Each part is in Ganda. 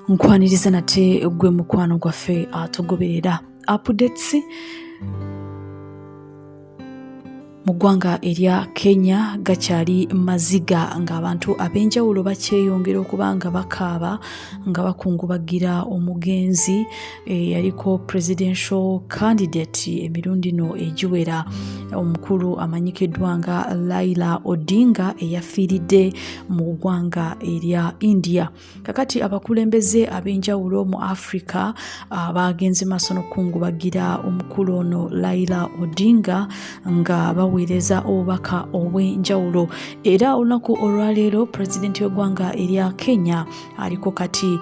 Nkwaniriza nate gwe mukwano gwaffe atugoberera updates mu ggwanga erya Kenya gakyali maziga ng'abantu ab'enjawulo bakyeyongera okuba nga bakaaba nga bakungubagira omugenzi yaliko presidential candidate emirundi no egiwera omukulu amanyikiddwa nga Raila Odinga eyafiiridde mu ggwanga erya India. Kakati abakulembeze ab'enjawulo mu Africa bagenze maaso n'okukungubagira omukulu ono Raila Odinga nga baweereza obubaka obw'enjawulo. Era olunaku olwaleero pulezidenti w'eggwanga erya Kenya aliko kati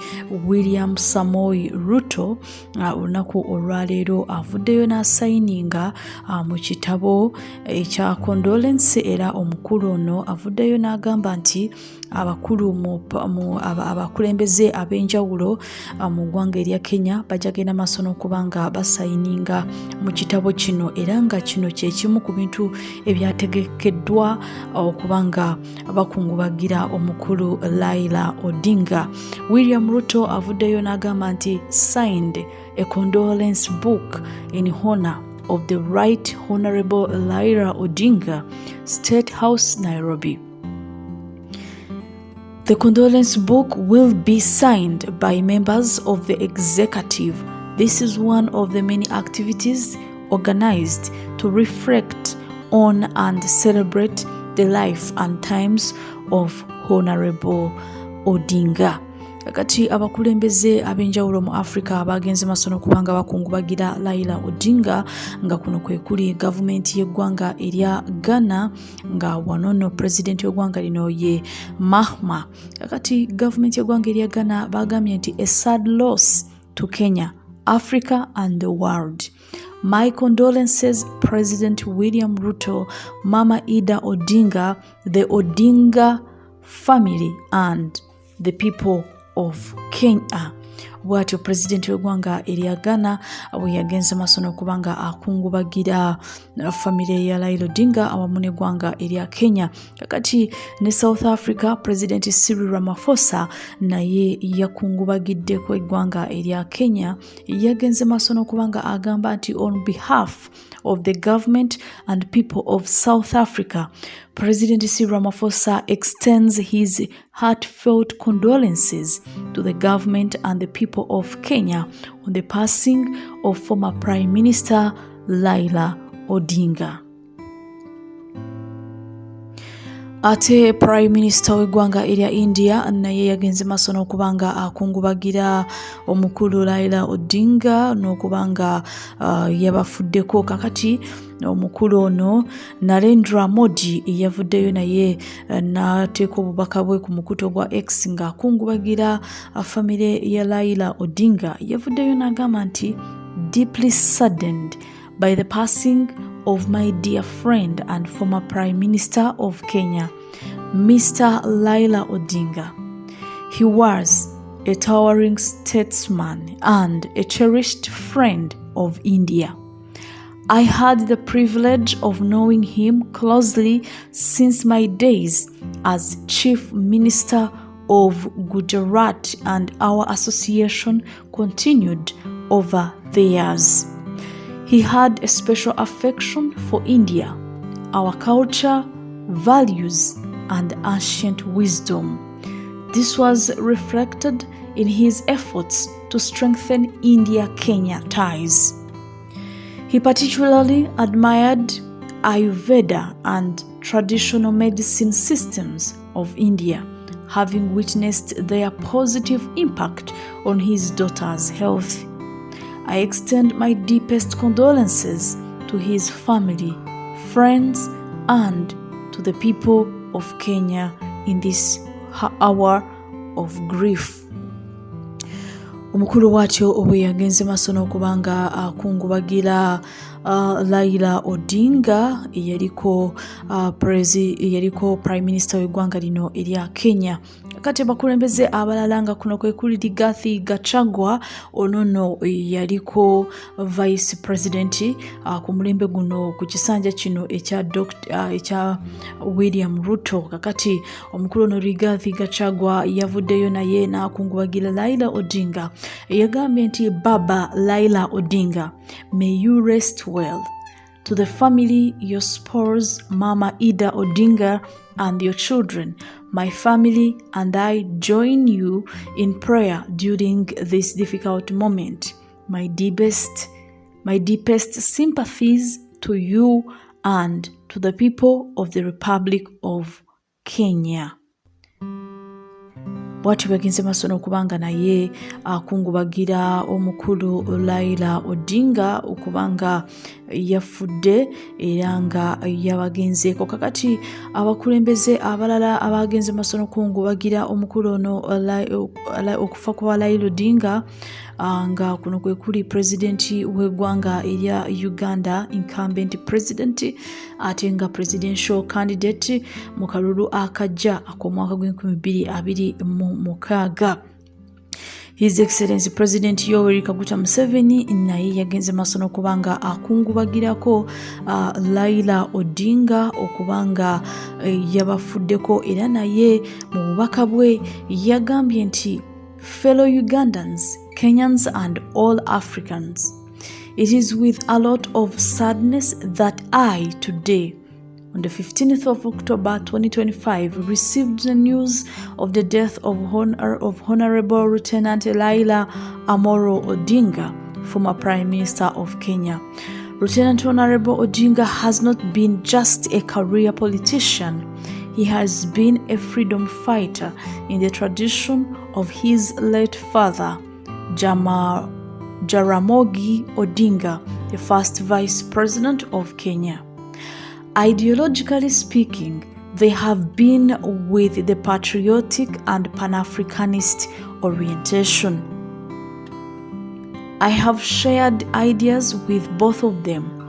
William Samoei Ruto. Olunaku olwaleero avuddeyo n'asayininga mu kitabo ekya condolence, era omukulu ono avuddeyo n'agamba nti abakulembeze ab'enjawulo mu ggwanga erya Kenya bajagenda maaso n'okuba nga basayininga mu kitabo kino, era nga kino kye kimu ku bintu ebyategekeddwa okuba nga bakungubagira omukulu Raila Odinga. William Ruto avuddeyo n'agamba nti signed a condolence book in honor of the Right Honorable Raila Odinga, State House, Nairobi. The condolence book will be signed by members of the executive. This is one of the many activities organized to reflect on and celebrate the life and times of Honorable Odinga. Kakati abakulembeze ab'enjawulo mu Africa bagenze maaso n'okuba nga bakungubagira Raila Odinga, nga kuno kwe kuli gavumenti y'eggwanga erya Ghana, nga wano nno pulezidenti w'eggwanga lino ye Mahama. Kakati gavumenti y'eggwanga erya Ghana bagambye nti a sad loss to Kenya, Africa and the world. My condolences, President William Ruto, Mama Ida Odinga, the Odinga family and the people of Kenya. Bwatyo pulezidenti w'eggwanga erya Ghana bwe yagenze maaso n'okuba nga akungubagira famire ya Raila Odinga awamu n'eggwanga erya Kenya. Kakati ne South Africa, pulezidenti Cyril Ramaphosa naye yakungubagiddeko eggwanga erya Kenya. Yagenze maaso n'okuba nga agamba nti on behalf of the government and people of South Africa, President Cyril Ramaphosa extends his heartfelt condolences to the government and the people of Kenya on the passing of former Prime Minister Raila Odinga. Ate Prime Minister w'eggwanga erya India naye yagenze maaso n'okuba nga akungubagira omukulu Raila Odinga n'okuba nga yabafuddeko. Kakati omukulu ono Narendra Modi yavuddeyo naye n'ateeka obubaka bwe ku mukuto gwa X nga akungubagira famire ya Raila Odinga. Yavuddeyo n'agamba nti deeply saddened by the passing of my dear friend and former Prime Minister of Kenya, Mr. Raila Odinga. He was a towering statesman and a cherished friend of India. I had the privilege of knowing him closely since my days as Chief Minister of Gujarat, and our association continued over the years. He had a special affection for India, our culture, values, and ancient wisdom. This was reflected in his efforts to strengthen India-Kenya ties. He particularly admired Ayurveda and traditional medicine systems of India, having witnessed their positive impact on his daughter's health. I extend my deepest condolences to his family, friends, and to the people of Kenya in this hour of grief. Omukulu watyo obwe yagenze maaso n'okuba nga akungubagira Raila Odinga yaliko Prime Minister w'eggwanga lino erya Kenya. kakati bakulembeze abalala nga kuno kwe kuli Rigathi Gachagua onono yaliko vice president ku mulembe guno ku kisanja kino ekya William Ruto. Kakati omukulu ono Rigathi Gachagua yavuddeyo naye n'akungubagira Raila Odinga. Yagambye nti Baba Raila Odinga, may you rest well. To the family, your spouse, Mama Ida Odinga, and your children, my family and I join you in prayer during this difficult moment. My deepest sympathies to you and to the people of the Republic of Kenya. Bwati bagenze masono okubanga naye akungubagira omukulu Raila Odinga okubanga yafudde era nga yabagenzeeko. Kakati abakulembeze abalala abagenze masono okungubagira omukulu ono okufa kwa Raila Odinga nga kuno kwe kuli presidenti w'eggwanga erya Uganda, incumbent president, ate nga presidential candidate mu kalulu akajja ak'omwaka gw'2026. His Excellency President Yoweri Kaguta Museveni naye yagenze masono okubanga akungubagirako Raila Odinga okubanga yabafuddeko, era naye mu bubaka bwe yagambye nti fellow Ugandans, Kenyans and all Africans, it is with a lot of sadness that I today, on the 15th of October 2025, received the news of the death of Honorable Lieutenant Raila Amolo Odinga, former Prime Minister of Kenya. Lieutenant Honorable Odinga has not been just a career politician. He has been a freedom fighter in the tradition of his late father, Jaramogi Odinga, the first Vice President of Kenya. Ideologically speaking, they have been with the patriotic and Pan-Africanist orientation. I have shared ideas with both of them.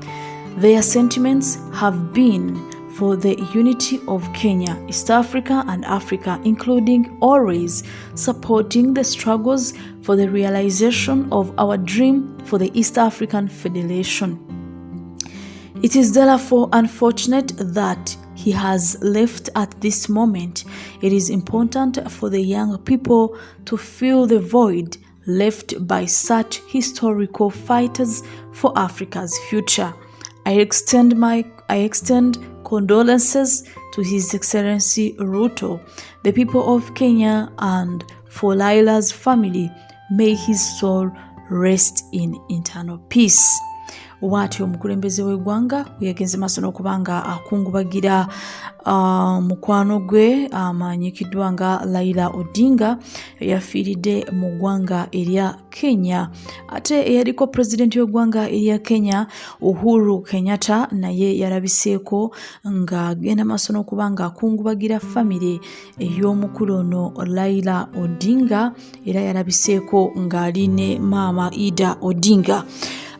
Their sentiments have been for the unity of Kenya, East Africa and Africa, including always supporting the struggles for the realization of our dream for the East African Federation. It is therefore unfortunate that he has left at this moment. It is important for the young people to fill the void left by such historical fighters for Africa's future. I extend condolences to His Excellency Ruto, the people of Kenya, and for Raila's family. May his soul rest in eternal peace. Wati omukulembeze w'eggwanga yagenze masono okubanga akungubagira mukwano gwe amanyikiddwa nga Raila Odinga yafiiridde mu ggwanga erya Kenya. Ate eyaliko pulezidenti w'eggwanga erya Kenya Uhuru Kenyatta naye yalabiseeko nga agenda masono okubanga akungubagira famire ey'omukulu ono Raila Odinga, era yalabiseeko ng'ali ne Mama Ida Odinga.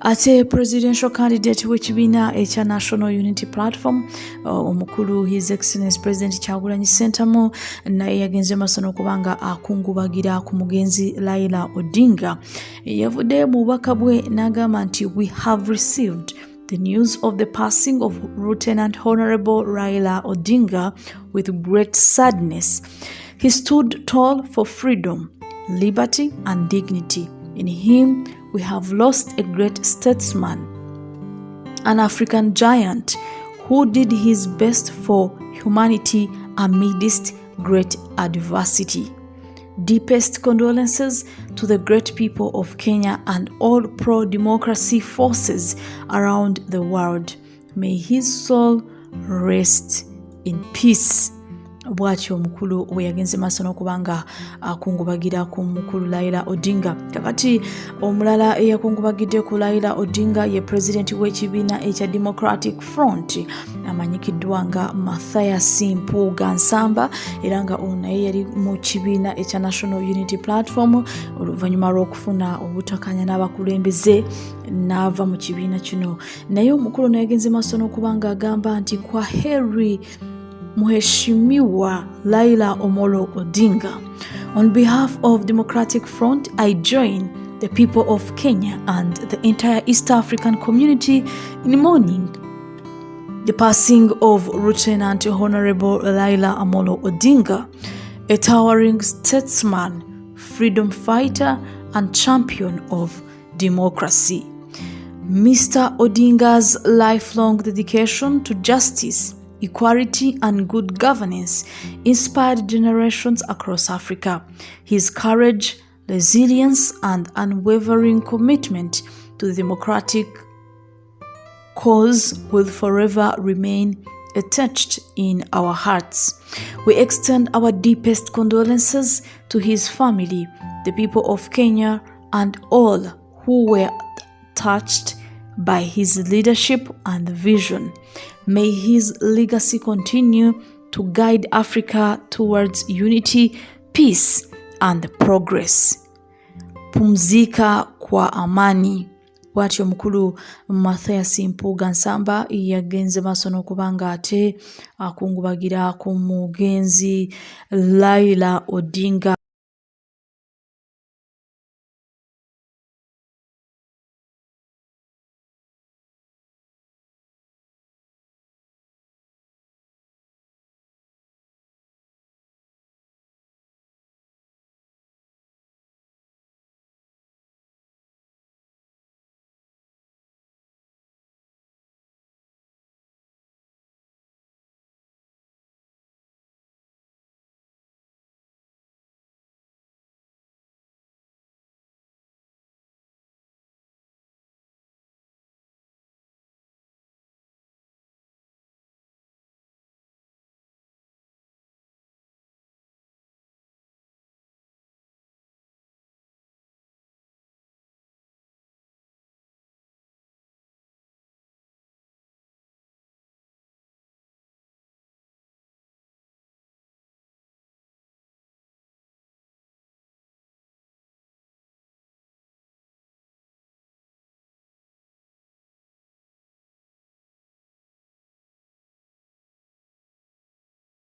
Ate presidential candidate w'ekibiina ekya National Unity Platform omukulu His Excellency President Kyagulanyi Ssentamu naye yagenze masono okubanga akungubagira ku mugenzi Raila Odinga. Yavudde mu bubaka bwe n'agamba nti we have received the news of the passing of Lieutenant Honorable Raila Odinga with great sadness. He stood tall for freedom, liberty and dignity. In him we have lost a great statesman, an African giant who did his best for humanity amidst great adversity. Deepest condolences to the great people of Kenya and all pro-democracy forces around the world. May his soul rest in peace. Bwatyo omukulu we yagenze masono okubanga akungubagira ku mukulu Raila Odinga. Kakati omulala eyakungubagidde ku Raila Odinga ye president w'ekibiina ekya Democratic Front amanyikiddwa nga Mathias Mpuuga Nsamba, era nga ono naye yali mu kibiina ekya National Unity Platform oluvannyuma lw'okufuna obutakanya n'abakulembeze n'ava mu kibiina kino. Naye omukulu ono yagenze masono okubanga agamba nti kwa heri Mheshimiwa Raila Amolo Odinga. On behalf of Democratic Front, I join the people of Kenya and the entire East African community in mourning the passing of Lieutenant Honorable Raila Amolo Odinga, a towering statesman, freedom fighter, and champion of democracy. Mr. Odinga's lifelong dedication to justice, equality, and good governance inspired generations across Africa. His courage, resilience, and unwavering commitment to the democratic cause will forever remain etched in our hearts. We extend our deepest condolences to his family, the people of Kenya, and all who were touched by his leadership and vision. May his legacy continue to guide Africa towards unity, peace, and progress. Pumzika kwa amani. Bwatyo mukulu Mathias Mpuuga Nsamba yagenze maaso n'okubanga ate akungubagira ku mugenzi Raila Odinga.